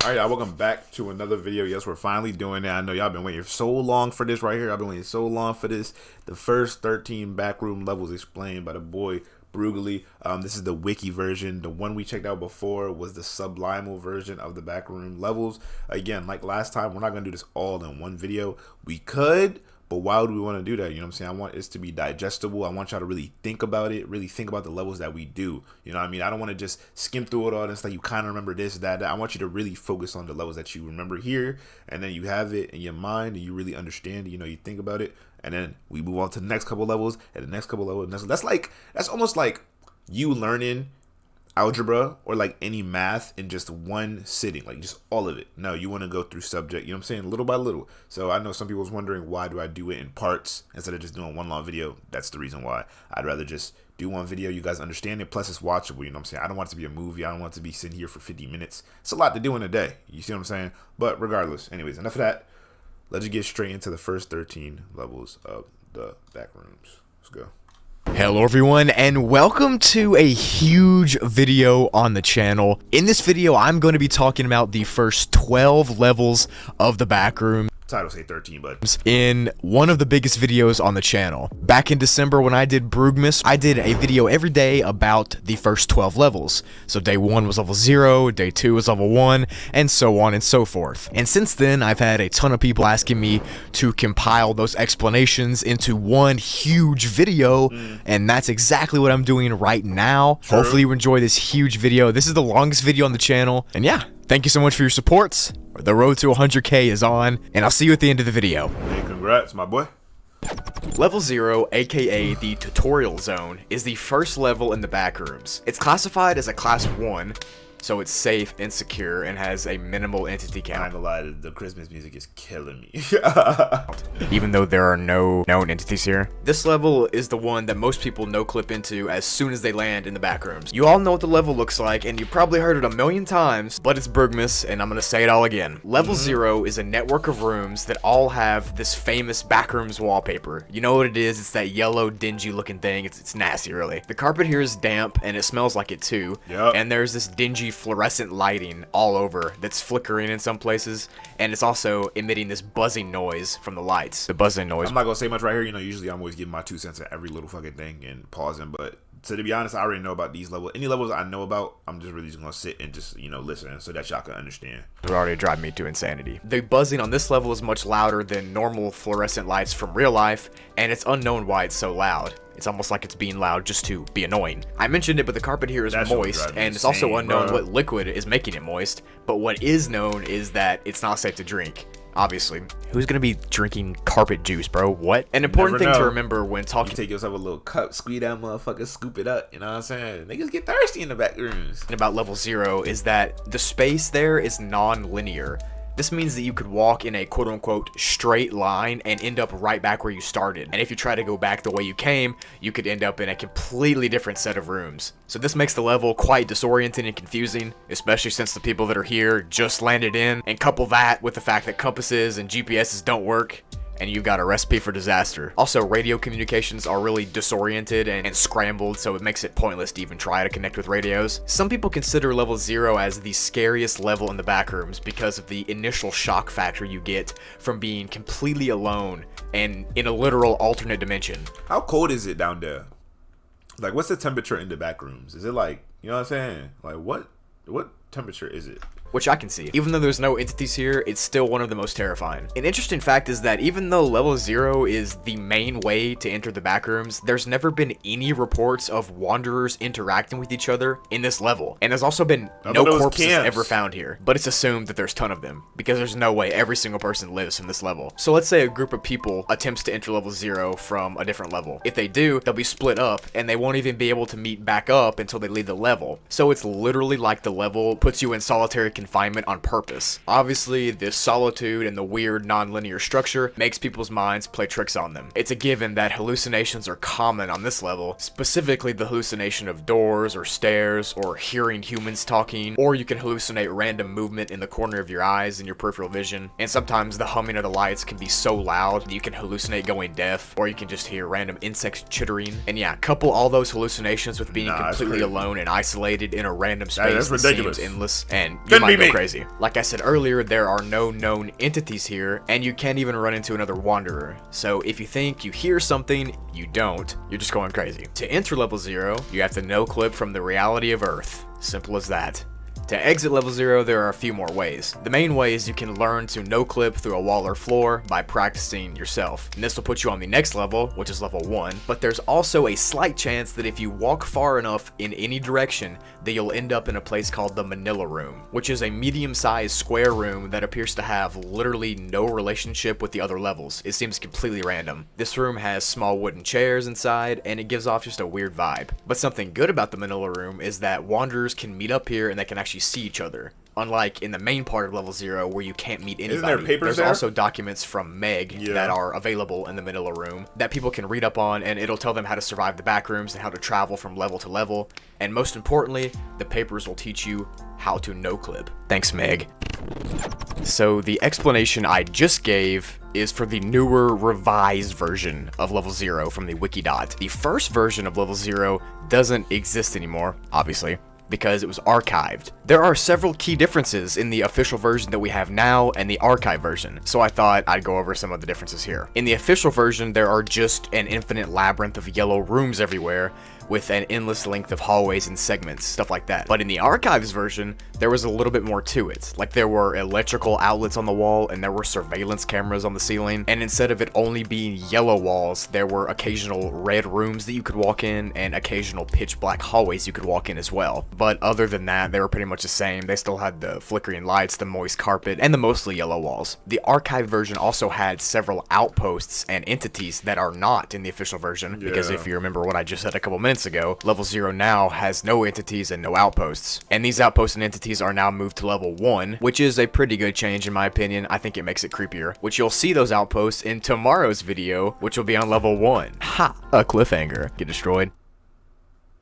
Alright, y'all, welcome back to another video. Yes, we're finally doing it. I know y'all been waiting so long for this right here. I've been waiting so long for this. The first 13 backroom levels explained by the boy Brugally. This is the wiki version. The one we checked out before was the sublimal version of the backroom levels. Again, like last time, we're not going to do this all in one video. We could, but why would we want to do that? You know what I'm saying? I want this to be digestible. I want y'all to really think about it, really think about the levels that we do. You know what I mean? I don't want to just skim through it all and it's like you kind of remember this, that. I want you to really focus on the levels that you remember here, and then you have it in your mind and you really understand it, you think about it, and then we move on to the next couple levels and the next couple levels. That's almost like you learning algebra or like any math in just one sitting, like just all of it. No, you want to go through subject, you know what I'm saying, little by little. So I know some people was wondering, why do I do it in parts instead of just doing one long video? That's the reason why. I'd rather just do one video, you guys understand it, plus it's watchable, you know what I'm saying? I don't want it to be a movie. I don't want it to be sitting here for 50 minutes. It's a lot to do in a day, you see what I'm saying? But regardless, anyways, enough of that. Let's just get straight into the first 13 levels of the Backrooms. Let's go. Hello everyone, and welcome to a huge video on the channel. In this video, I'm going to be talking about the first 12 levels of the Backroom. Title say 13, but in one of the biggest videos on the channel. Back in December when I did Backrooms, I did a video every day about the first 12 levels. So day 1 was level 0, day 2 was level 1, and so on and so forth. And since then, I've had a ton of people asking me to compile those explanations into one huge video, and that's exactly what I'm doing right now. True. Hopefully you enjoy this huge video. This is the longest video on the channel, and yeah, thank you so much for your support. The road to 100K is on, and I'll see you at the end of the video. Hey, congrats, my boy. Level 0, aka the tutorial zone, is the first level in the Backrooms. It's classified as a class 1, so it's safe and secure and has a minimal entity count. I'm not gonna lie, the Christmas music is killing me. Even though there are no known entities here. This level is the one that most people no-clip into as soon as they land in the Backrooms. You all know what the level looks like, and you probably heard it a million times, but it's Backrooms, and I'm gonna say it all again. Level 0 is a network of rooms that all have this famous Backrooms wallpaper. You know what it is? It's that yellow, dingy looking thing. It's nasty, really. The carpet here is damp, and it smells like it too. Yep. And there's this dingy fluorescent lighting all over that's flickering in some places, and it's also emitting this buzzing noise from the lights. The buzzing noise. I'm not gonna say much right here. Usually I'm always giving my 2 cents at every little fucking thing and pausing, but to be honest, I already know about these levels. Any levels I know about, I'm just really just gonna sit and just listen so that y'all can understand. It already drive me to insanity. The buzzing on this level is much louder than normal fluorescent lights from real life, and it's unknown why it's so loud. It's almost like it's being loud just to be annoying. I mentioned it, but the carpet here is moist, and it's also unknown what liquid is making it moist, but what is known is that it's not safe to drink. Obviously. Who's gonna be drinking carpet juice, bro? What? An important thing to remember when talking— you take yourself a little cup, squeeze that motherfucker, scoop it up, you know what I'm saying? Niggas get thirsty in the back rooms. About level 0 is that the space there is non-linear. This means that you could walk in a quote-unquote straight line and end up right back where you started. And if you try to go back the way you came, you could end up in a completely different set of rooms. So this makes the level quite disorienting and confusing, especially since the people that are here just landed in, and couple that with the fact that compasses and GPSs don't work, and you've got a recipe for disaster. Also, radio communications are really disoriented and scrambled, so it makes it pointless to even try to connect with radios. Some people consider level 0 as the scariest level in the Backrooms because of the initial shock factor you get from being completely alone and in a literal alternate dimension. How cold is it down there? Like, what's the temperature in the Backrooms? Is it like, you know what I'm saying? Like, what temperature is it? Which I can see. Even though there's no entities here, it's still one of the most terrifying. An interesting fact is that even though level 0 is the main way to enter the Backrooms, there's never been any reports of wanderers interacting with each other in this level. And there's also been no corpses ever found here. But it's assumed that there's a ton of them, because there's no way every single person lives in this level. So let's say a group of people attempts to enter level 0 from a different level. If they do, they'll be split up, and they won't even be able to meet back up until they leave the level. So it's literally like the level puts you in solitary confinement on purpose. Obviously, this solitude and the weird non-linear structure makes people's minds play tricks on them. It's a given that hallucinations are common on this level, specifically the hallucination of doors or stairs or hearing humans talking, or you can hallucinate random movement in the corner of your eyes and your peripheral vision, and sometimes the humming of the lights can be so loud that you can hallucinate going deaf, or you can just hear random insects chittering. And yeah, couple all those hallucinations with being completely alone and isolated in a random space that seems endless, and you Couldn't might be go me. crazy. Like I said earlier, there are no known entities here, and you can't even run into another wanderer. So if you think you hear something, you don't. You're just going crazy. To enter level 0, you have to no-clip from the reality of Earth. Simple as that. To exit level 0, there are a few more ways. The main way is you can learn to no-clip through a wall or floor by practicing yourself. And this will put you on the next level, which is level 1. But there's also a slight chance that if you walk far enough in any direction, that you'll end up in a place called the Manila Room, which is a medium-sized square room that appears to have literally no relationship with the other levels. It seems completely random. This room has small wooden chairs inside, and it gives off just a weird vibe. But something good about the Manila Room is that wanderers can meet up here and they can actually see each other. Unlike in the main part of level 0 where you can't meet anybody. Isn't there papers There's there? also documents from Meg that are available in the Manila Room that people can read up on, and it'll tell them how to survive the backrooms and how to travel from level to level. And most importantly, the papers will teach you how to no-clip. Thanks, Meg. So the explanation I just gave is for the newer, revised version of level 0 from the Wikidot. The first version of level 0 doesn't exist anymore, obviously, because it was archived. There are several key differences in the official version that we have now and the archive version, so I thought I'd go over some of the differences here. In the official version, there are just an infinite labyrinth of yellow rooms everywhere, with an endless length of hallways and segments, stuff like that. But in the archives version, there was a little bit more to it. Like there were electrical outlets on the wall, and there were surveillance cameras on the ceiling, and instead of it only being yellow walls, there were occasional red rooms that you could walk in, and occasional pitch black hallways you could walk in as well. But other than that, they were pretty much the same. They still had the flickering lights, the moist carpet, and the mostly yellow walls. The archive version also had several outposts and entities that are not in the official version, because if you remember what I just said a couple minutes ago, level 0 now has no entities and no outposts. And these outposts and entities are now moved to level 1, which is a pretty good change in my opinion. I think it makes it creepier, which you'll see those outposts in tomorrow's video, which will be on level 1. Ha! A cliffhanger. Get destroyed.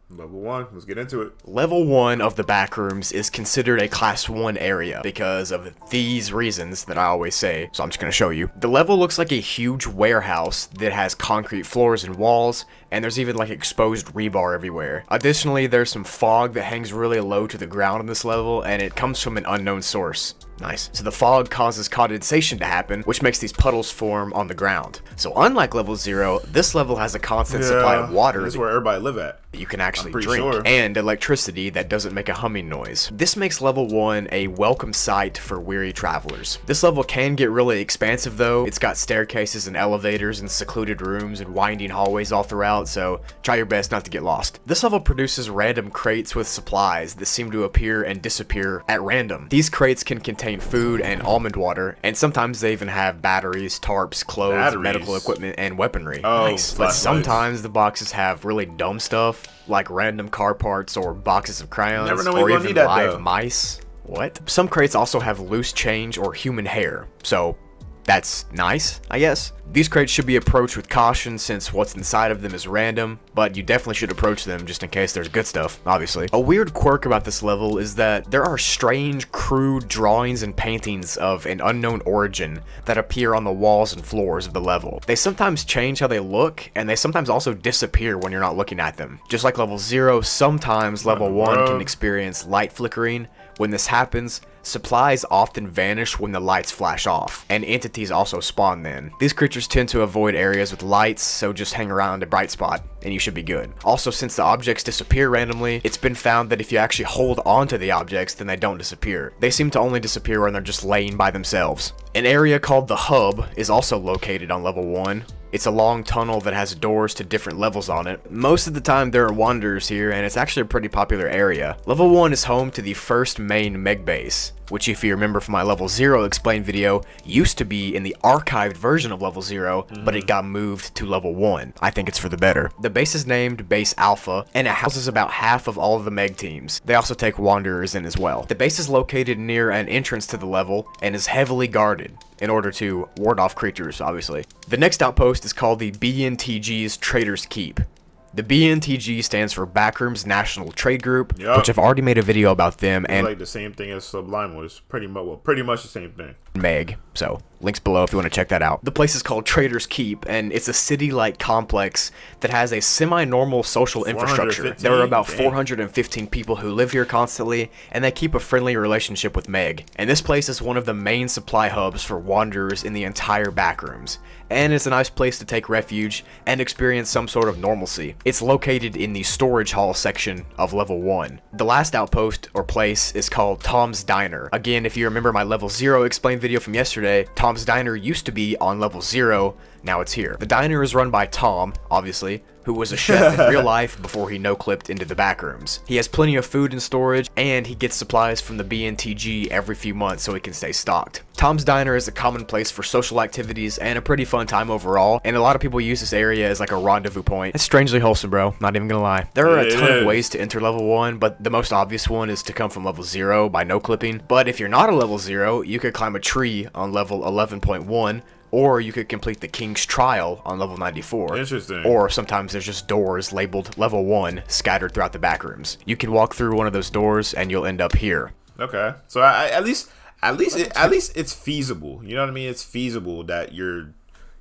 Level 1, let's get into it. Level 1 of the Backrooms is considered a class 1 area because of these reasons that I always say, so I'm just going to show you. The level looks like a huge warehouse that has concrete floors and walls, and there's even like exposed rebar everywhere. Additionally, there's some fog that hangs really low to the ground on this level, and it comes from an unknown source. Nice. So the fog causes condensation to happen, which makes these puddles form on the ground. So unlike level 0, this level has a constant supply of water. That's where everybody live at. You can actually drink, and electricity that doesn't make a humming noise. This makes level 1 a welcome sight for weary travelers. This level can get really expansive though. It's got staircases and elevators and secluded rooms and winding hallways all throughout, so try your best not to get lost. This level produces random crates with supplies that seem to appear and disappear at random. These crates can contain food and almond water, and sometimes they even have batteries, tarps, clothes, medical equipment, and weaponry. Nice. But sometimes the boxes have really dumb stuff, like random car parts or boxes of crayons, or even live mice. What? Some crates also have loose change or human hair, so that's nice, I guess. These crates should be approached with caution since what's inside of them is random, but you definitely should approach them just in case there's good stuff, obviously. A weird quirk about this level is that there are strange, crude drawings and paintings of an unknown origin that appear on the walls and floors of the level. They sometimes change how they look, and they sometimes also disappear when you're not looking at them. Just like level 0, sometimes level 1 can experience light flickering. When this happens, supplies often vanish when the lights flash off, and entities also spawn then. These creatures tend to avoid areas with lights, so just hang around a bright spot, and you should be good. Also, since the objects disappear randomly, it's been found that if you actually hold onto the objects, then they don't disappear. They seem to only disappear when they're just laying by themselves. An area called the Hub is also located on level 1. It's a long tunnel that has doors to different levels on it. Most of the time there are wanderers here, and it's actually a pretty popular area. Level 1 is home to the first main Meg base, which if you remember from my level 0 explained video, used to be in the archived version of level 0, but it got moved to level 1. I think it's for the better. The base is named Base Alpha, and it houses about half of all of the Meg teams. They also take wanderers in as well. The base is located near an entrance to the level, and is heavily guarded in order to ward off creatures, obviously. The next outpost is called the BNTG's Trader's Keep. The BNTG stands for Backrooms National Trade Group, Yep. which I've already made a video about them, It's and like the same thing as Sublime was. Pretty much the same thing. Meg. So, links below if you want to check that out. The place is called Traders Keep, and it's a city-like complex that has a semi-normal social infrastructure. 415? There are about Damn. 415 people who live here constantly, and they keep a friendly relationship with Meg. And this place is one of the main supply hubs for wanderers in the entire Backrooms. And it's a nice place to take refuge and experience some sort of normalcy. It's located in the storage hall section of level 1. The last outpost or place is called Tom's Diner. Again, if you remember my level 0 explain video from yesterday, Tom's Diner used to be on level 0, now it's here. The diner is run by Tom, obviously, who was a chef in real life before he no-clipped into the Backrooms. He has plenty of food in storage, and he gets supplies from the BNTG every few months so he can stay stocked. Tom's Diner is a common place for social activities and a pretty fun time overall, and a lot of people use this area as like a rendezvous point. It's strangely wholesome, bro, not even gonna lie. There are a ton of ways to enter level 1, but the most obvious one is to come from level 0 by no-clipping. But if you're not a level 0, you could climb a tree on level 11.1, or you could complete the King's Trial on level 94. Interesting. Or sometimes there's just doors labeled level 1 scattered throughout the Backrooms. You can walk through one of those doors and you'll end up here. Okay, so at least it's feasible. You know what I mean? It's feasible that you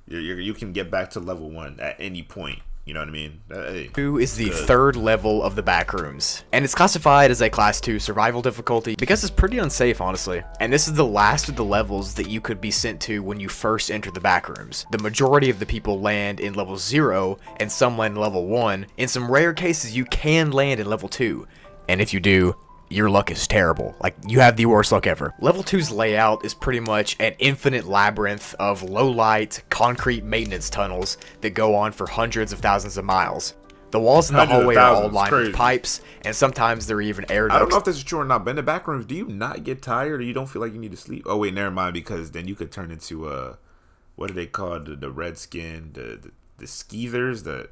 can get back to level 1 at any point. You know what I mean? Hey, 2 is the third level of the Backrooms, and it's classified as a class 2 survival difficulty because it's pretty unsafe, honestly. And this is the last of the levels that you could be sent to when you first enter the Backrooms. The majority of the people land in level 0, and some land in level 1. In some rare cases, you can land in level 2, and if you do, your luck is terrible. Like, you have the worst luck ever. Level 2's layout is pretty much an infinite labyrinth of low-light, concrete maintenance tunnels that go on for hundreds of thousands of miles. The walls in the hallway are all lined with pipes, and sometimes there are even air ducts. I don't know if this is true or not, but in the Backrooms, do you not get tired or you don't feel like you need to sleep? Oh, wait, never mind, because then you could turn into, what do they call the redskin, the skeethers,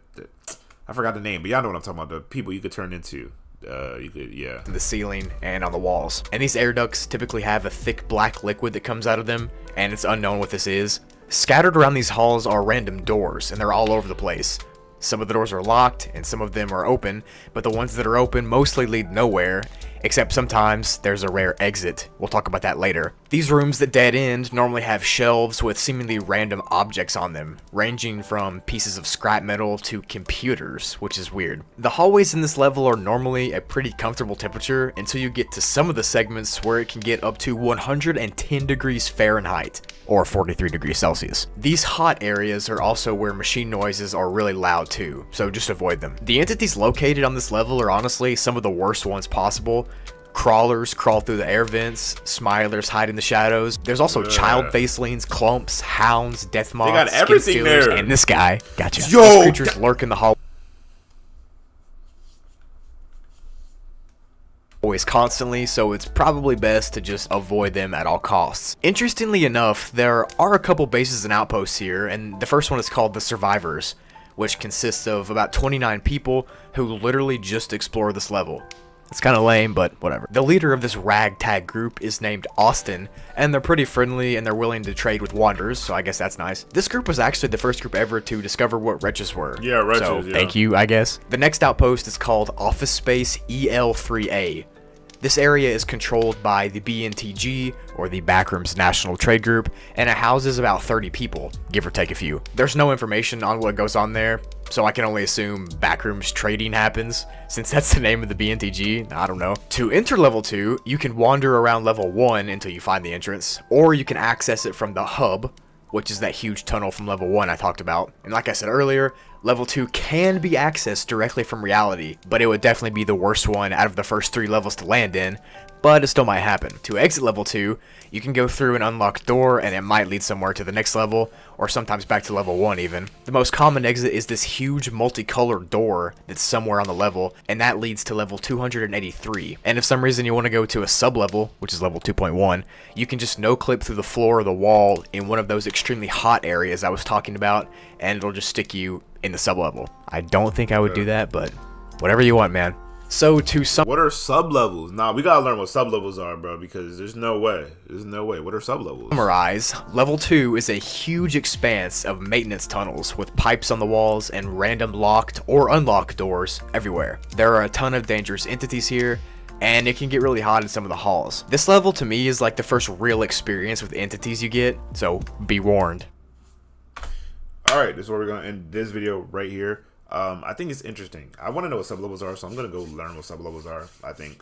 I forgot the name, but y'all know what I'm talking about, the people you could turn into. The ceiling and on the walls. And these air ducts typically have a thick black liquid that comes out of them, and it's unknown what this is. Scattered around these halls are random doors, and they're all over the place. Some of the doors are locked, and some of them are open, but the ones that are open mostly lead nowhere, except sometimes there's a rare exit. We'll talk about that later. These rooms that dead end normally have shelves with seemingly random objects on them, ranging from pieces of scrap metal to computers, which is weird. The hallways in this level are normally a pretty comfortable temperature until you get to some of the segments where it can get up to 110 degrees Fahrenheit, or 43 degrees Celsius. These hot areas are also where machine noises are really loud too, so just avoid them. The entities located on this level are honestly some of the worst ones possible. Crawlers crawl through the air vents, smilers hide in the shadows. There's also child facelings, clumps, hounds, death moths, got everything skin stealers, there. and this guy. Gotcha. Yo, These creatures lurk in the hallways constantly, so it's probably best to just avoid them at all costs. Interestingly enough, there are a couple bases and outposts here, and the first one is called the Survivors, which consists of about 29 people who literally just explore this level. It's kind of lame, but whatever. The leader of this ragtag group is named Austin, and they're pretty friendly and they're willing to trade with wanderers, so I guess that's nice. This group was actually the first group ever to discover what wretches were. Yeah, wretches, so, yeah. thank you, I guess. The next outpost is called Office Space EL3A. This area is controlled by the BNTG, or the Backrooms National Trade Group, and it houses about 30 people, give or take a few. There's no information on what goes on there, so I can only assume Backrooms trading happens, since that's the name of the BNTG, I don't know. To enter level 2, you can wander around level 1 until you find the entrance, or you can access it from the hub, which is that huge tunnel from level 1 I talked about. And like I said earlier, level 2 can be accessed directly from reality, but it would definitely be the worst one out of the first 3 levels to land in, but it still might happen. To exit level 2, you can go through an unlocked door and it might lead somewhere to the next level, or sometimes back to level 1 even. The most common exit is this huge multicolored door that's somewhere on the level, and that leads to level 283. And if some reason you want to go to a sub-level, which is level 2.1, you can just no-clip through the floor or the wall in one of those extremely hot areas I was talking about, and it'll just stick you in the sub-level. I don't think I would do that, but whatever you want, man. So to sum What are sub levels? Nah, we gotta learn what sub levels are, bro, because there's no way. There's no way. What are sub levels? summarize, level 2 is a huge expanse of maintenance tunnels with pipes on the walls and random locked or unlocked doors everywhere. There are a ton of dangerous entities here, and it can get really hot in some of the halls. This level to me is like the first real experience with entities you get, so be warned. Alright, this is where we're gonna end this video right here. I think it's interesting. I want to know what sub levels are, so I'm gonna go learn what sub levels are. I think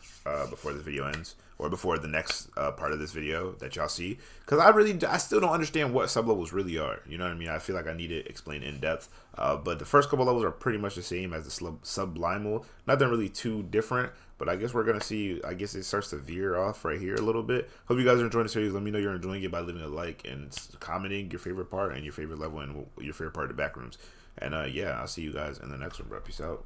before this video ends, or before the next part of this video that y'all see, because I still don't understand what sub levels really are. You know what I mean? I feel like I need it explained in depth. But the first couple levels are pretty much the same as the sublimal. Nothing really too different. But I guess we're gonna see. I guess it starts to veer off right here a little bit. Hope you guys are enjoying the series. Let me know you're enjoying it by leaving a like and commenting your favorite part and your favorite level and your favorite part of the Backrooms. And yeah, I'll see you guys in the next one, bro. Peace out.